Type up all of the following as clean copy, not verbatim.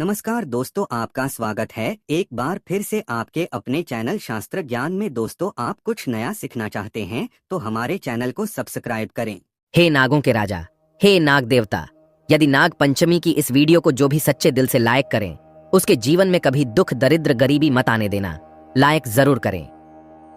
नमस्कार दोस्तों, आपका स्वागत है एक बार फिर से आपके अपने चैनल शास्त्र ज्ञान में। दोस्तों, आप कुछ नया सीखना चाहते हैं तो हमारे चैनल को सब्सक्राइब करें। हे नागों के राजा, हे नाग देवता, यदि नाग पंचमी की इस वीडियो को जो भी सच्चे दिल से लाइक करें, उसके जीवन में कभी दुख दरिद्र गरीबी मत आने देना। लाइक जरूर करें।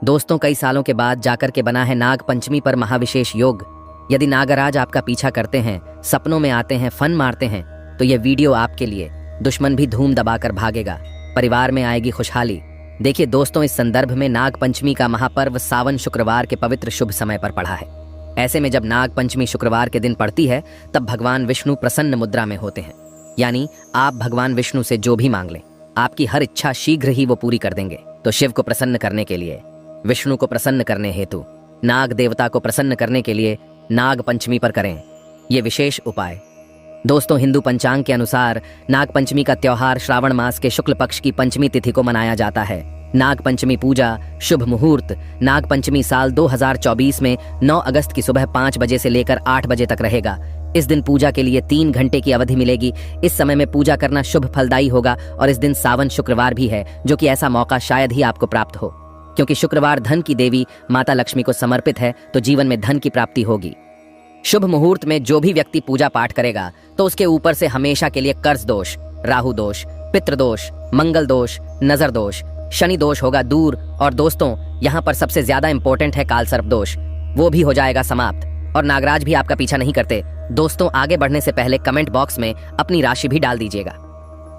दोस्तों, कई सालों के बाद जाकर के बना है नाग पंचमी पर महाविशेष योग। यदि नागराज आपका पीछा करते हैं, सपनों में आते हैं, फन मारते हैं, तो यह वीडियो आपके लिए। दुश्मन भी धूम दबाकर भागेगा, परिवार में आएगी खुशहाली। देखिए दोस्तों, इस संदर्भ में नाग पंचमी का महापर्व सावन शुक्रवार के पवित्र शुभ समय पर पड़ा है। ऐसे में जब नाग पंचमी शुक्रवार के दिन पड़ती है, तब भगवान विष्णु प्रसन्न मुद्रा में होते हैं। यानी आप भगवान विष्णु से जो भी मांग लें, आपकी हर इच्छा शीघ्र ही वो पूरी कर देंगे। तो शिव को प्रसन्न करने के लिए, विष्णु को प्रसन्न करने हेतु, नाग देवता को प्रसन्न करने के लिए नाग पंचमी पर करें ये विशेष उपाय। दोस्तों, हिंदू पंचांग के अनुसार नाग पंचमी का त्योहार श्रावण मास के शुक्ल पक्ष की पंचमी तिथि को मनाया जाता है। नाग पंचमी पूजा शुभ मुहूर्त नाग पंचमी साल 2024 में 9 अगस्त की सुबह 5 बजे से लेकर 8 बजे तक रहेगा। इस दिन पूजा के लिए 3 घंटे की अवधि मिलेगी। इस समय में पूजा करना शुभ फलदायी होगा और इस दिन सावन शुक्रवार भी है, जो कि ऐसा मौका शायद ही आपको प्राप्त हो, क्योंकि शुक्रवार धन की देवी माता लक्ष्मी को समर्पित है, तो जीवन में धन की प्राप्ति होगी। शुभ मुहूर्त में जो भी व्यक्ति पूजा पाठ करेगा, तो उसके ऊपर से हमेशा के लिए कर्ज दोष, राहु दोष, पितृ दोष, मंगल दोष, नजर दोष, शनि दोष होगा दूर। और दोस्तों, यहाँ पर सबसे ज्यादा इंपॉर्टेंट है काल सर्प दोष, वो भी हो जाएगा समाप्त। और नागराज भी आपका पीछा नहीं करते। दोस्तों, आगे बढ़ने से पहले कमेंट बॉक्स में अपनी राशि भी डाल दीजिएगा।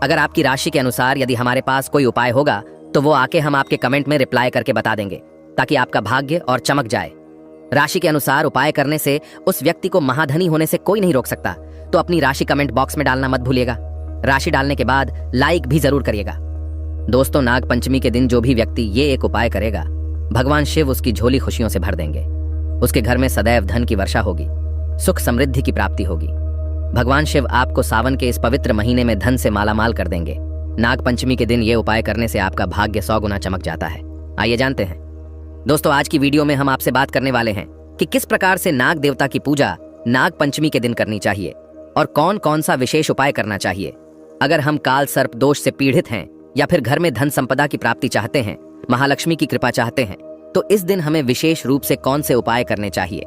अगर आपकी राशि के अनुसार यदि हमारे पास कोई उपाय होगा, तो वो आके हम आपके कमेंट में रिप्लाई करके बता देंगे, ताकि आपका भाग्य और चमक जाए। राशि के अनुसार उपाय करने से उस व्यक्ति को महाधनी होने से कोई नहीं रोक सकता। तो अपनी राशि कमेंट बॉक्स में डालना मत भूलिएगा। राशि डालने के बाद लाइक भी जरूर करिएगा। दोस्तों, नाग पंचमी के दिन जो भी व्यक्ति ये एक उपाय करेगा, भगवान शिव उसकी झोली खुशियों से भर देंगे। उसके घर में सदैव धन की वर्षा होगी, सुख समृद्धि की प्राप्ति होगी। भगवान शिव आपको सावन के इस पवित्र महीने में धन से मालामाल कर देंगे। नाग पंचमी के दिन ये उपाय करने से आपका भाग्य 100 गुना चमक जाता है। आइए जानते हैं। दोस्तों, आज की वीडियो में हम आपसे बात करने वाले हैं कि किस प्रकार से नाग देवता की पूजा नाग पंचमी के दिन करनी चाहिए और कौन कौन सा विशेष उपाय करना चाहिए। अगर हम काल सर्प दोष से पीड़ित हैं या फिर घर में धन संपदा की प्राप्ति चाहते हैं, महालक्ष्मी की कृपा चाहते हैं, तो इस दिन हमें विशेष रूप से कौन से उपाय करने चाहिए,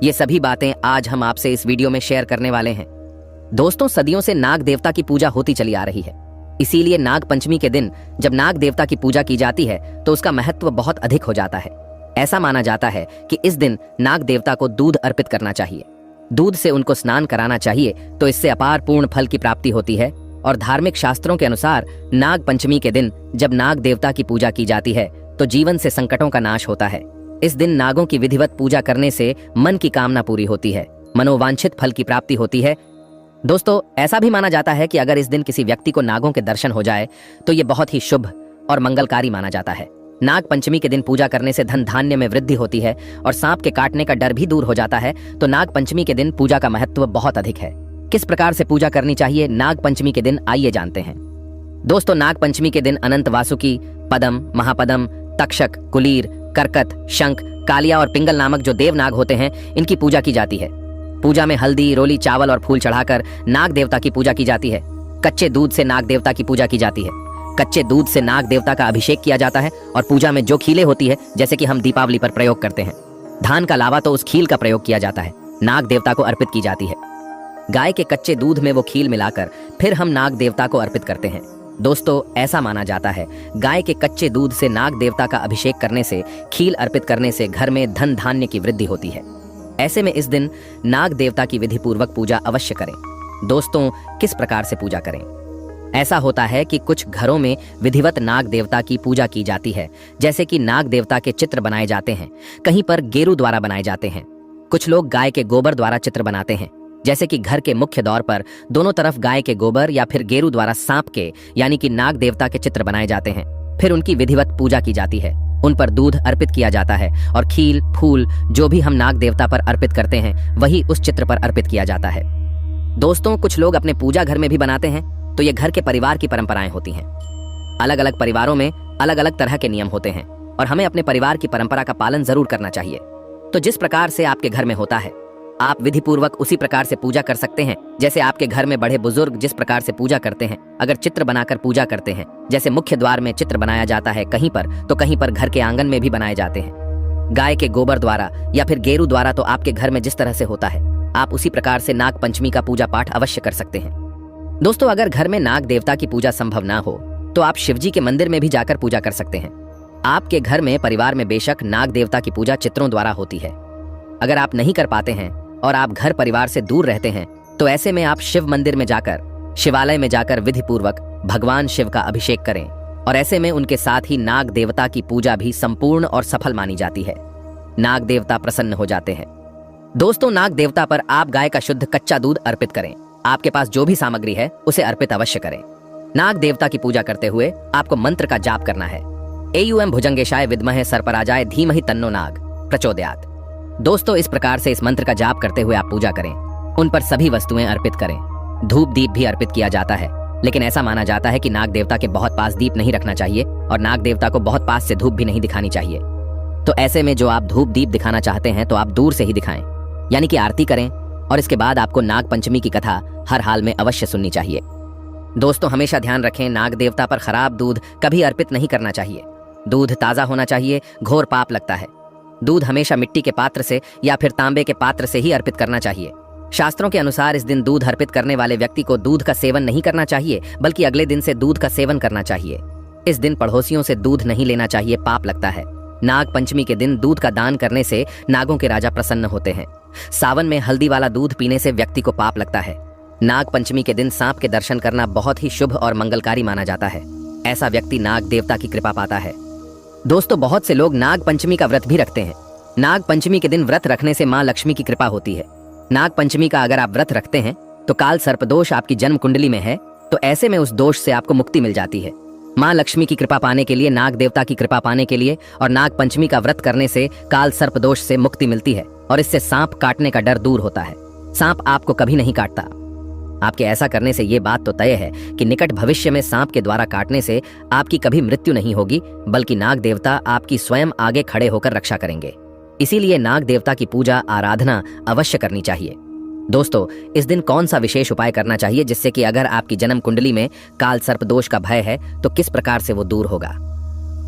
ये सभी बातें आज हम आपसे इस वीडियो में शेयर करने वाले हैं। दोस्तों, सदियों से नाग देवता की पूजा होती चली आ रही है। इसीलिए नाग पंचमी के दिन जब नाग देवता की पूजा की जाती है, तो उसका महत्व बहुत अधिक हो जाता है। ऐसा माना जाता है कि इस दिन नाग देवता को दूध अर्पित करना चाहिए, दूध से उनको स्नान कराना चाहिए, तो इससे अपार पूर्ण फल की प्राप्ति होती है। और धार्मिक शास्त्रों के अनुसार नाग पंचमी के दिन जब नाग देवता की पूजा की जाती है, तो जीवन से संकटों का नाश होता है। इस दिन नागों की विधिवत पूजा करने से मन की कामना पूरी होती है, मनोवांछित फल की प्राप्ति होती है। दोस्तों, ऐसा भी माना जाता है कि अगर इस दिन किसी व्यक्ति को नागों के दर्शन हो जाए, तो ये बहुत ही शुभ और मंगलकारी माना जाता है। नाग पंचमी के दिन पूजा करने से धन धान्य में वृद्धि होती है और सांप के काटने का डर भी दूर हो जाता है। तो नाग पंचमी के दिन पूजा का महत्व बहुत अधिक है। किस प्रकार से पूजा करनी चाहिए नाग पंचमी के दिन, आइए जानते हैं। दोस्तों, नाग पंचमी के दिन अनंत वासुकी, पदम, महापदम, तक्षक, कुलीर, करकत, शंख, कालिया और पिंगल नामक जो देवनाग होते हैं, इनकी पूजा की जाती है। पूजा में हल्दी, रोली, चावल और फूल चढ़ाकर नाग देवता की पूजा की जाती है। कच्चे दूध से नाग देवता की पूजा की जाती है। कच्चे दूध से नाग देवता का अभिषेक किया जाता है और पूजा में जो खीलें होती है, जैसे कि हम दीपावली पर प्रयोग करते हैं, धान का लावा, तो उस खील का प्रयोग किया जाता है, नाग देवता को अर्पित की जाती है। गाय के कच्चे दूध में वो खील मिलाकर फिर हम नाग देवता को अर्पित करते हैं। दोस्तों, ऐसा माना जाता है गाय के कच्चे दूध से नाग देवता का अभिषेक करने से, खील अर्पित करने से घर में धन धान्य की वृद्धि होती है। ऐसे में इस दिन नाग देवता की विधि पूर्वक पूजा अवश्य करें। दोस्तों, किस प्रकार से पूजा करें? ऐसा होता है कि कुछ घरों में विधिवत नाग देवता की पूजा की जाती है, जैसे कि नाग देवता के चित्र बनाए जाते हैं, कहीं पर गेरू द्वारा बनाए जाते हैं। कुछ लोग गाय के गोबर द्वारा चित्र बनाते हैं, जैसे कि घर के मुख्य द्वार पर दोनों तरफ गाय के गोबर या फिर गेरू द्वारा सांप के यानी कि नाग देवता के चित्र बनाए जाते हैं। फिर उनकी विधिवत पूजा की जाती है, उन पर दूध अर्पित किया जाता है और खील, फूल जो भी हम नाग देवता पर अर्पित करते हैं, वही उस चित्र पर अर्पित किया जाता है। दोस्तों, कुछ लोग अपने पूजा घर में भी बनाते हैं, तो ये घर के परिवार की परंपराएं होती हैं। अलग अलग परिवारों में अलग अलग तरह के नियम होते हैं और हमें अपने परिवार की परंपरा का पालन जरूर करना चाहिए। तो जिस प्रकार से आपके घर में होता है, आप विधि पूर्वक उसी प्रकार से पूजा कर सकते हैं जैसे आपके घर में बड़े बुजुर्ग जिस प्रकार से पूजा करते हैं। अगर चित्र बनाकर पूजा करते हैं, जैसे मुख्य द्वार में चित्र बनाया जाता है कहीं पर, तो कहीं पर घर के आंगन में भी बनाए जाते हैं। गाय के गोबर द्वारा या फिर गेरू द्वारा तो आपके घर में जिस तरह से होता है, आप उसी प्रकार से नाग पंचमी का पूजा पाठ अवश्य कर सकते हैं। दोस्तों, अगर घर में नाग देवता की पूजा संभव ना हो तो आप शिवजी के मंदिर में भी जाकर पूजा कर सकते हैं। आपके घर में परिवार में बेशक नाग देवता की पूजा चित्रों द्वारा होती है। अगर आप नहीं कर पाते हैं और आप घर परिवार से दूर रहते हैं तो ऐसे में आप शिव मंदिर में जाकर, शिवालय में जाकर विधि पूर्वक भगवान शिव का अभिषेक करें और ऐसे में उनके साथ ही नाग देवता की पूजा भी संपूर्ण और सफल मानी जाती है। नाग देवता प्रसन्न हो जाते हैं। दोस्तों, नाग देवता पर आप गाय का शुद्ध कच्चा दूध अर्पित करें। आपके पास जो भी सामग्री है उसे अर्पित अवश्य करें। नाग देवता की पूजा करते हुए आपको मंत्र का जाप करना है। एयूएम भुजंगेशाय विद्महे सर्पराजाय धीमहि तन्नो नाग प्रचोदयात्। दोस्तों, इस प्रकार से इस मंत्र का जाप करते हुए आप पूजा करें। उन पर सभी वस्तुएं अर्पित करें। धूप दीप भी अर्पित किया जाता है, लेकिन ऐसा माना जाता है कि नाग देवता के बहुत पास दीप नहीं रखना चाहिए और नाग देवता को बहुत पास से धूप भी नहीं दिखानी चाहिए। तो ऐसे में जो आप धूप दीप दिखाना चाहते हैं तो आप दूर से ही दिखाएं, यानी कि आरती करें। और इसके बाद आपको नाग पंचमी की कथा हर हाल में अवश्य सुननी चाहिए। दोस्तों, हमेशा ध्यान रखें, नाग देवता पर खराब दूध कभी अर्पित नहीं करना चाहिए। दूध ताजा होना चाहिए, घोर पाप लगता है। दूध हमेशा मिट्टी के पात्र से या फिर तांबे के पात्र से ही अर्पित करना चाहिए। शास्त्रों के अनुसार इस दिन दूध अर्पित करने वाले व्यक्ति को दूध का सेवन नहीं करना चाहिए, बल्कि अगले दिन से दूध का सेवन करना चाहिए। इस दिन पड़ोसियों से दूध नहीं लेना चाहिए, पाप लगता है। नाग पंचमी के दिन दूध का दान करने से नागों के राजा प्रसन्न होते हैं। सावन में हल्दी वाला दूध पीने से व्यक्ति को पाप लगता है। नाग पंचमी के दिन सांप के दर्शन करना बहुत ही शुभ और मंगलकारी माना जाता है। ऐसा व्यक्ति नाग देवता की कृपा पाता है। दोस्तों, बहुत से लोग नाग पंचमी का व्रत भी रखते हैं। नाग पंचमी के दिन व्रत रखने से मां लक्ष्मी की कृपा होती है। नाग पंचमी का अगर आप व्रत रखते हैं तो काल सर्प दोष आपकी जन्म कुंडली में है, तो ऐसे में उस दोष से आपको मुक्ति मिल जाती है। मां लक्ष्मी की कृपा पाने के लिए, नाग देवता की कृपा पाने के लिए और नाग पंचमी का व्रत करने से काल सर्प दोष से मुक्ति मिलती है और इससे सांप काटने का डर दूर होता है। सांप आपको कभी नहीं काटता। आपके ऐसा करने से ये बात तो तय है कि निकट भविष्य में सांप के द्वारा काटने से आपकी कभी मृत्यु नहीं होगी, बल्कि नाग देवता आपकी स्वयं आगे खड़े होकर रक्षा करेंगे। इसीलिए नाग देवता की पूजा आराधना अवश्य करनी चाहिए। दोस्तों, इस दिन कौन सा विशेष उपाय करना चाहिए जिससे कि अगर आपकी जन्म कुंडली में काल सर्प दोष का भय है तो किस प्रकार से वो दूर होगा।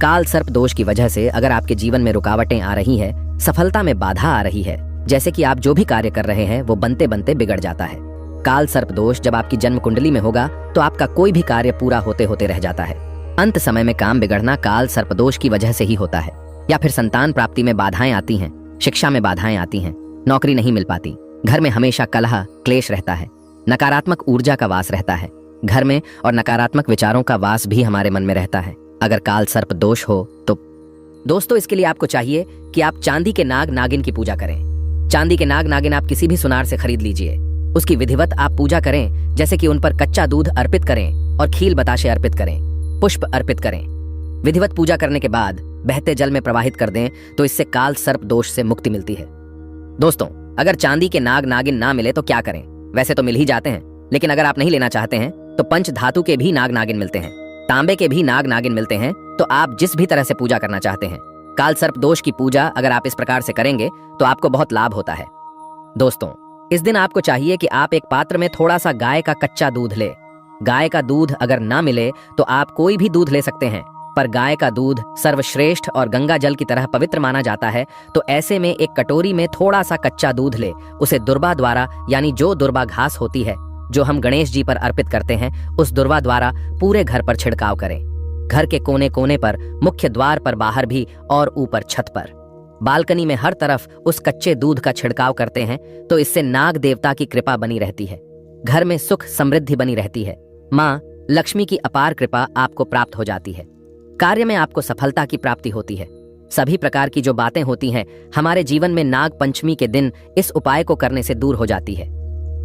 काल सर्प दोष की वजह से अगर आपके जीवन में रुकावटें आ रही है, सफलता में बाधा आ रही है, जैसे कि आप जो भी कार्य कर रहे हैं वो बनते बनते बिगड़ जाता है। काल सर्प दोष जब आपकी जन्म कुंडली में होगा तो आपका कोई भी कार्य पूरा होते होते रह जाता है। अंत समय में काम बिगड़ना काल सर्प दोष की वजह से ही होता है। या फिर संतान प्राप्ति में बाधाएं आती हैं, शिक्षा में बाधाएं आती हैं, नौकरी नहीं मिल पाती, घर में हमेशा कलह क्लेश रहता है, नकारात्मक ऊर्जा का वास रहता है घर में और नकारात्मक विचारों का वास भी हमारे मन में रहता है अगर काल सर्प दोष हो तो। दोस्तों, इसके लिए आपको चाहिए कि आप चांदी के नाग नागिन की पूजा करें। चांदी के नाग नागिन आप किसी भी सुनार से खरीद लीजिए। उसकी विधिवत आप पूजा करें, जैसे कि उन पर कच्चा दूध अर्पित करें और खील बताशे अर्पित करें, पुष्प अर्पित करें। विधिवत पूजा करने के बाद बहते जल में प्रवाहित कर दें तो इससे काल सर्प दोष से मुक्ति मिलती है। दोस्तों, अगर चांदी के नाग नागिन ना मिले तो क्या करें? वैसे तो मिल ही जाते हैं, लेकिन अगर आप नहीं लेना चाहते हैं तो पंच धातु के भी नाग नागिन मिलते हैं, तांबे के भी नाग नागिन मिलते हैं। तो आप जिस भी तरह से पूजा करना चाहते हैं, काल सर्प दोष की पूजा अगर आप इस प्रकार से करेंगे तो आपको बहुत लाभ होता है। दोस्तों, इस दिन आपको चाहिए कि आप एक पात्र में थोड़ा सा गाय का कच्चा दूध ले। गाय का दूध अगर ना मिले तो आप कोई भी दूध ले सकते हैं, पर गाय का दूध सर्वश्रेष्ठ और गंगा जल की तरह पवित्र माना जाता है। तो ऐसे में एक कटोरी में थोड़ा सा कच्चा दूध ले, उसे दुर्वा द्वारा, यानी जो दुर्वा घास होती है जो हम गणेश जी पर अर्पित करते हैं, उस दुर्वा द्वारा पूरे घर पर छिड़काव करें। घर के कोने कोने पर, मुख्य द्वार पर, बाहर भी और ऊपर छत पर, बालकनी में हर तरफ उस कच्चे दूध का छिड़काव करते हैं। तो इससे नाग देवता की कृपा बनी रहती है, घर में सुख समृद्धि बनी रहती है, माँ लक्ष्मी की अपार कृपा आपको प्राप्त हो जाती है, कार्य में आपको सफलता की प्राप्ति होती है। सभी प्रकार की जो बातें होती हैं हमारे जीवन में नाग पंचमी के दिन इस उपाय को करने से दूर हो जाती है।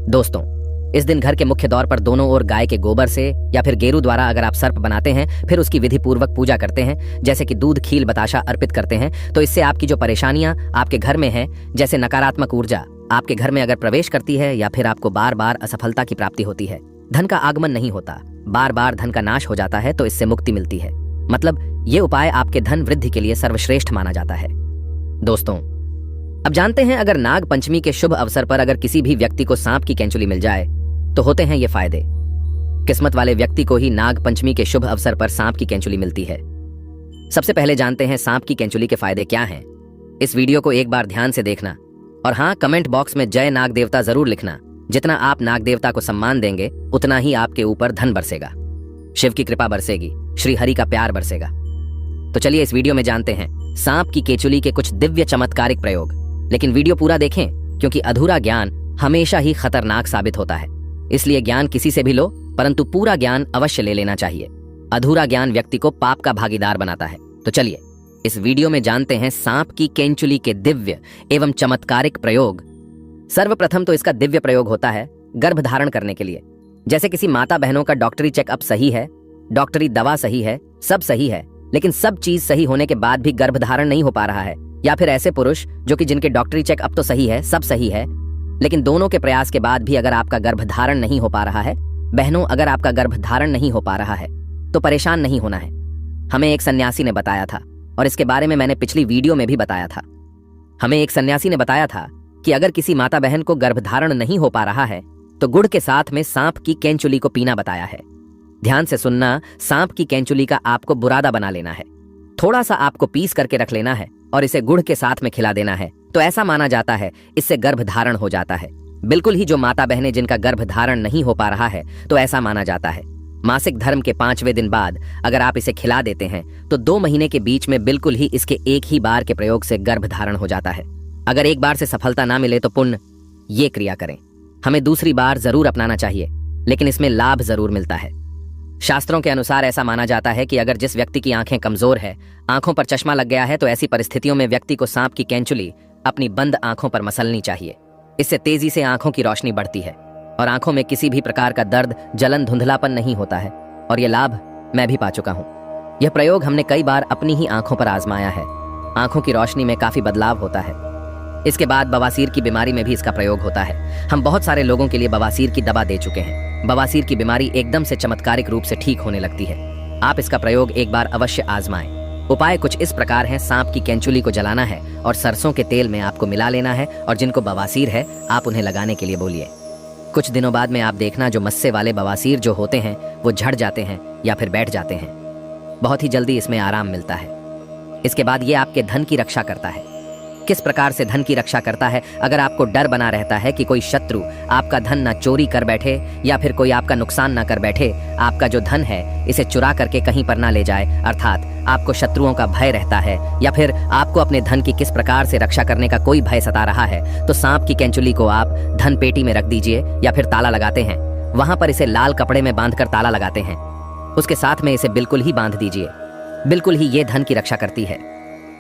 दोस्तों, इस दिन घर के मुख्य द्वार पर दोनों ओर गाय के गोबर से या फिर गेरू द्वारा अगर आप सर्प बनाते हैं, फिर उसकी विधि पूर्वक पूजा करते हैं, जैसे कि दूध खील बताशा अर्पित करते हैं, तो इससे आपकी जो परेशानियां आपके घर में है, जैसे नकारात्मक ऊर्जा आपके घर में अगर प्रवेश करती है या फिर आपको बार बार असफलता की प्राप्ति होती है, धन का आगमन नहीं होता, बार बार धन का नाश हो जाता है, तो इससे मुक्ति मिलती है। मतलब ये उपाय आपके धन वृद्धि के लिए सर्वश्रेष्ठ माना जाता है। दोस्तों, अब जानते हैं, अगर नाग पंचमी के शुभ अवसर पर अगर किसी भी व्यक्ति को सांप की केंचुली मिल जाए तो होते हैं ये फायदे। किस्मत वाले व्यक्ति को ही नाग पंचमी के शुभ अवसर पर सांप की केंचुली मिलती है। सबसे पहले जानते हैं सांप की केंचुली के फायदे क्या हैं। इस वीडियो को एक बार ध्यान से देखना और हाँ, कमेंट बॉक्स में जय नाग देवता जरूर लिखना। जितना आप नाग देवता को सम्मान देंगे उतना ही आपके ऊपर धन बरसेगा, शिव की कृपा बरसेगी, श्री हरि का प्यार बरसेगा। तो चलिए इस वीडियो में जानते हैं सांप की केंचुली के कुछ दिव्य चमत्कारिक प्रयोग। लेकिन वीडियो पूरा देखें, क्योंकि अधूरा ज्ञान हमेशा ही खतरनाक साबित होता है। इसलिए ज्ञान किसी से भी लो, परंतु पूरा ज्ञान अवश्य ले लेना चाहिए। अधूरा ज्ञान व्यक्ति को पाप का भागीदार बनाता है। तो चलिए इस वीडियो में जानते हैं सांप की केंचुली के दिव्य एवं चमत्कारिक प्रयोग। सर्वप्रथम तो इसका दिव्य प्रयोग होता है गर्भ धारण करने के लिए। जैसे किसी माता बहनों का डॉक्टरी चेकअप सही है, डॉक्टरी दवा सही है, सब सही है, लेकिन सब चीज सही होने के बाद भी गर्भ धारण नहीं हो पा रहा है, या फिर ऐसे पुरुष जो कि जिनके डॉक्टरी चेकअप तो सही है, सब सही है, लेकिन दोनों के प्रयास के बाद भी अगर आपका गर्भ धारण नहीं हो पा रहा है, बहनों अगर आपका गर्भ धारण नहीं हो पा रहा है तो परेशान नहीं होना है। हमें एक सन्यासी ने बताया था और इसके बारे में मैंने पिछली वीडियो में भी बताया था। हमें एक सन्यासी ने बताया था कि अगर किसी माता बहन को गर्भ धारण नहीं हो पा रहा है तो गुड़ के साथ में सांप की केंचुली को पीना बताया है। ध्यान से सुनना, सांप की केंचुली का आपको बुरादा बना लेना है, थोड़ा सा आपको पीस करके रख लेना है और इसे गुड़ के साथ में खिला देना है। तो ऐसा माना जाता है इससे गर्भ धारण हो जाता है। बिल्कुल ही जो माता बहनें जिनका गर्भ धारण नहीं हो पा रहा है तो ऐसा माना जाता है मासिक धर्म के 5वें दिन बाद अगर आप इसे खिला देते हैं तो 2 महीने के बीच में बिल्कुल ही इसके एक ही बार के प्रयोग से गर्भ धारण हो जाता है। अगर एक बार से सफलता ना मिले तो पुण्य ये क्रिया करें। हमें दूसरी बार जरूर अपनाना चाहिए, लेकिन इसमें लाभ जरूर मिलता है। शास्त्रों के अनुसार ऐसा माना जाता है कि अगर जिस व्यक्ति की आंखें कमजोर है, आंखों पर चश्मा लग गया है, तो ऐसी परिस्थितियों में व्यक्ति को सांप की केंचुली अपनी बंद आंखों पर मसलनी चाहिए। इससे तेजी से आंखों की रोशनी बढ़ती है और आंखों में किसी भी प्रकार का दर्द, जलन, धुंधलापन नहीं होता है। और यह लाभ मैं भी पा चुका हूँ। यह प्रयोग हमने कई बार अपनी ही आंखों पर आजमाया है। आंखों की रोशनी में काफी बदलाव होता है। इसके बाद बवासीर की बीमारी में भी इसका प्रयोग होता है। हम बहुत सारे लोगों के लिए बवासीर की दवा दे चुके हैं। बवासीर की बीमारी एकदम से चमत्कारिक रूप से ठीक होने लगती है। आप इसका प्रयोग एक बार अवश्य आजमाएं। उपाय कुछ इस प्रकार है। सांप की केंचुली को जलाना है और सरसों के तेल में आपको मिला लेना है, और जिनको बवासीर है आप उन्हें लगाने के लिए बोलिए। कुछ दिनों बाद में आप देखना जो मस्से वाले बवासीर जो होते हैं वो झड़ जाते हैं या फिर बैठ जाते हैं। बहुत ही जल्दी इसमें आराम मिलता है। इसके बाद ये आपके धन की रक्षा करता है। किस प्रकार से धन की रक्षा करता है? अगर आपको डर बना रहता है कि कोई शत्रु आपका धन ना चोरी कर बैठे या फिर कोई आपका नुकसान ना कर बैठे, आपका जो धन है इसे चुरा करके कहीं पर ना ले जाए, अर्थात आपको शत्रुओं का भय रहता है, या फिर आपको अपने धन की किस प्रकार से रक्षा करने का कोई भय सता रहा है, तो सांप की केंचुली को आप धन पेटी में रख दीजिए या फिर ताला लगाते हैं, वहां पर इसे लाल कपड़े में बांधकर ताला लगाते हैं, उसके साथ में इसे बिल्कुल ही बांध दीजिए। बिल्कुल ही ये धन की रक्षा करती है।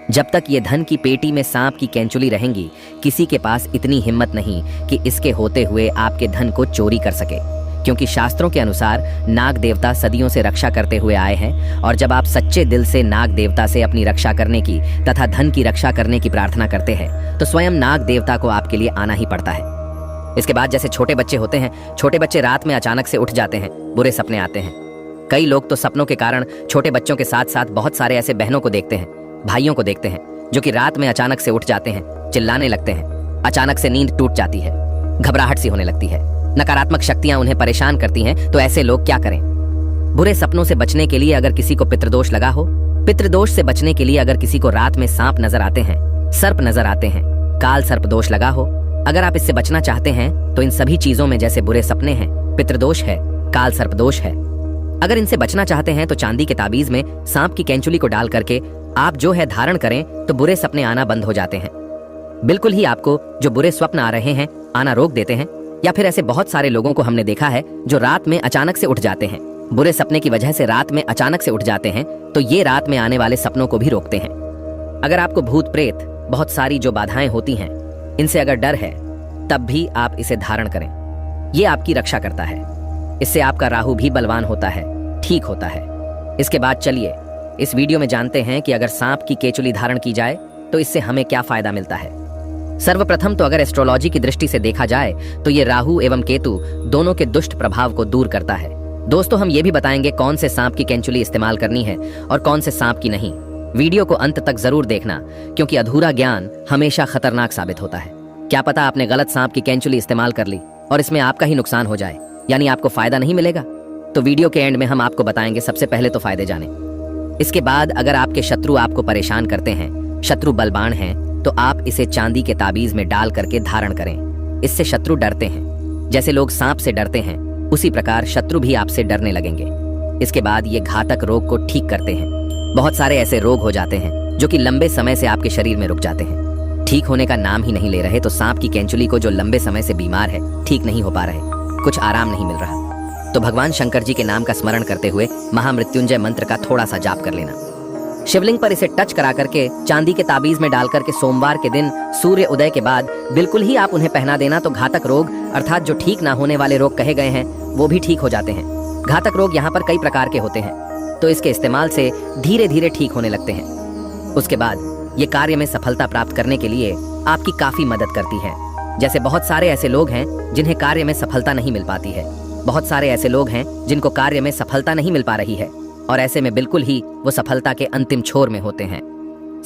जब तक ये धन की पेटी में सांप की केंचुली रहेंगी, किसी के पास इतनी हिम्मत नहीं कि इसके होते हुए आपके धन को चोरी कर सके, क्योंकि शास्त्रों के अनुसार नाग देवता सदियों से रक्षा करते हुए आए हैं। और जब आप सच्चे दिल से नाग देवता से अपनी रक्षा करने की तथा धन की रक्षा करने की प्रार्थना करते हैं तो स्वयं नाग देवता को आपके लिए आना ही पड़ता है। इसके बाद जैसे छोटे बच्चे होते हैं, छोटे बच्चे रात में अचानक से उठ जाते हैं, बुरे सपने आते हैं। कई लोग तो सपनों के कारण छोटे बच्चों के साथ साथ बहुत सारे ऐसे बहनों को देखते हैं, भाइयों को देखते हैं, जो कि रात में अचानक से उठ जाते हैं, चिल्लाने लगते हैं, अचानक से नींद टूट जाती है, घबराहट सी होने लगती है, नकारात्मक शक्तियां उन्हें परेशान करती हैं। तो ऐसे लोग क्या करें? बुरे सपनों से बचने के लिए अगर किसी को पितृदोष लगा हो, पितृदोष से बचने के लिए अगर किसी को रात में सांप नजर आते हैं, सर्प नजर आते हैं, काल सर्प दोष लगा हो, अगर आप इससे बचना चाहते हैं तो इन सभी चीजों में जैसे बुरे सपने हैं, पितृदोष है, काल सर्प दोष है, अगर इनसे बचना चाहते हैं तो चांदी के ताबीज में सांप की केंचुली को डाल करके आप जो है धारण करें तो बुरे सपने आना बंद हो जाते हैं। बिल्कुल ही आपको जो बुरे स्वप्न आ रहे हैं आना रोक देते हैं। या फिर ऐसे बहुत सारे लोगों को हमने देखा है जो रात में अचानक से उठ जाते हैं, बुरे सपने की वजह से रात में अचानक से उठ जाते हैं, तो ये रात में आने वाले सपनों को भी रोकते हैं। अगर आपको भूत प्रेत, बहुत सारी जो बाधाएं होती हैं, इनसे अगर डर है तब भी आप इसे धारण करें। ये आपकी रक्षा करता है। इससे आपका राहु भी बलवान होता है, ठीक होता है। इसके बाद चलिए इस वीडियो में जानते हैं कि अगर सांप की केचुली धारण की जाए तो इससे हमें क्या फायदा मिलता है। सर्वप्रथम तो अगर एस्ट्रोलॉजी की दृष्टि से देखा जाए तो ये राहु एवं केतु दोनों के दुष्ट प्रभाव को दूर करता है। दोस्तों, हम ये भी बताएंगे कौन से सांप की केंचुली इस्तेमाल करनी है और कौन से सांप की नहीं। वीडियो को अंत तक जरूर देखना, क्योंकि अधूरा ज्ञान हमेशा खतरनाक साबित होता है। क्या पता आपने गलत सांप की कैंचुली इस्तेमाल कर ली और इसमें आपका ही नुकसान हो जाए, यानी आपको फायदा नहीं मिलेगा। तो वीडियो के एंड में हम आपको बताएंगे सबसे पहले तो फायदे जाने। इसके बाद अगर आपके शत्रु आपको परेशान करते हैं, शत्रु बलवान हैं, तो आप इसे चांदी के ताबीज में डाल करके धारण करें। इससे शत्रु डरते हैं। जैसे लोग सांप से डरते हैं, उसी प्रकार शत्रु भी आपसे डरने लगेंगे। इसके बाद ये घातक रोग को ठीक करते हैं। बहुत सारे ऐसे रोग हो जाते हैं जो कि लंबे समय से आपके शरीर में रुक जाते हैं, ठीक होने का नाम ही नहीं ले रहे। तो सांप की कैंचुली को जो लंबे समय से बीमार है, ठीक नहीं हो पा रहे, कुछ आराम नहीं मिल रहा, तो भगवान शंकर जी के नाम का स्मरण करते हुए महामृत्युंजय मंत्र का थोड़ा सा जाप कर लेना। शिवलिंग पर इसे टच करा करके चांदी के ताबीज में डाल करके सोमवार के दिन सूर्य उदय के बाद बिल्कुल ही आप उन्हें पहना देना। तो घातक रोग अर्थात जो ठीक ना होने वाले रोग कहे गए हैं, वो भी ठीक हो जाते हैं। घातक रोग यहाँ पर कई प्रकार के होते हैं, तो इसके इस्तेमाल से धीरे धीरे ठीक होने लगते हैं। उसके बाद ये कार्य में सफलता प्राप्त करने के लिए आपकी काफी मदद करती है। जैसे बहुत सारे ऐसे लोग हैं जिन्हें कार्य में सफलता नहीं मिल पाती है, बहुत सारे ऐसे लोग हैं जिनको कार्य में सफलता नहीं मिल पा रही है, और ऐसे में बिल्कुल ही वो सफलता के अंतिम छोर में होते हैं,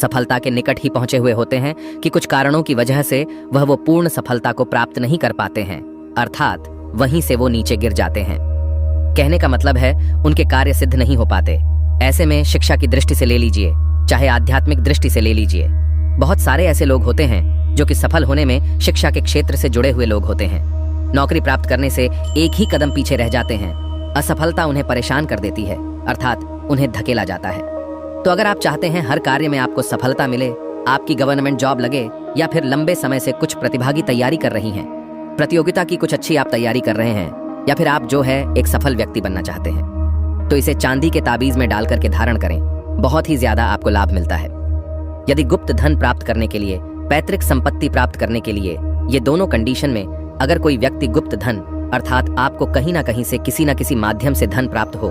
सफलता के निकट ही पहुंचे हुए होते हैं कि कुछ कारणों की वजह से वो पूर्ण सफलता को प्राप्त नहीं कर पाते हैं, अर्थात वहीं से वो नीचे गिर जाते हैं। कहने का मतलब है उनके कार्य सिद्ध नहीं हो पाते। ऐसे में शिक्षा की दृष्टि से ले लीजिए, चाहे आध्यात्मिक दृष्टि से ले लीजिए, बहुत सारे ऐसे लोग होते हैं जो कि सफल होने में शिक्षा के क्षेत्र से जुड़े हुए लोग होते हैं। नौकरी प्राप्त करने से एक ही कदम पीछे रह जाते हैं। असफलता उन्हें परेशान कर देती है, अर्थात उन्हें धकेला जाता है। तो अगर आप चाहते हैं हर कार्य में आपको सफलता मिले, आपकी गवर्नमेंट जॉब लगे, या फिर लंबे समय से कुछ प्रतिभागी तैयारी कर रही हैं, प्रतियोगिता की कुछ अच्छी आप तैयारी कर रहे हैं, या फिर आप जो है एक सफल व्यक्ति बनना चाहते हैं, तो इसे चांदी के ताबीज में डाल करके धारण करें। बहुत ही ज्यादा आपको लाभ मिलता है। यदि गुप्त धन प्राप्त करने के लिए, पैतृक संपत्ति प्राप्त करने के लिए, ये दोनों कंडीशन में अगर कोई व्यक्ति गुप्त धन अर्थात आपको कहीं ना कहीं से किसी न किसी माध्यम से धन प्राप्त हो,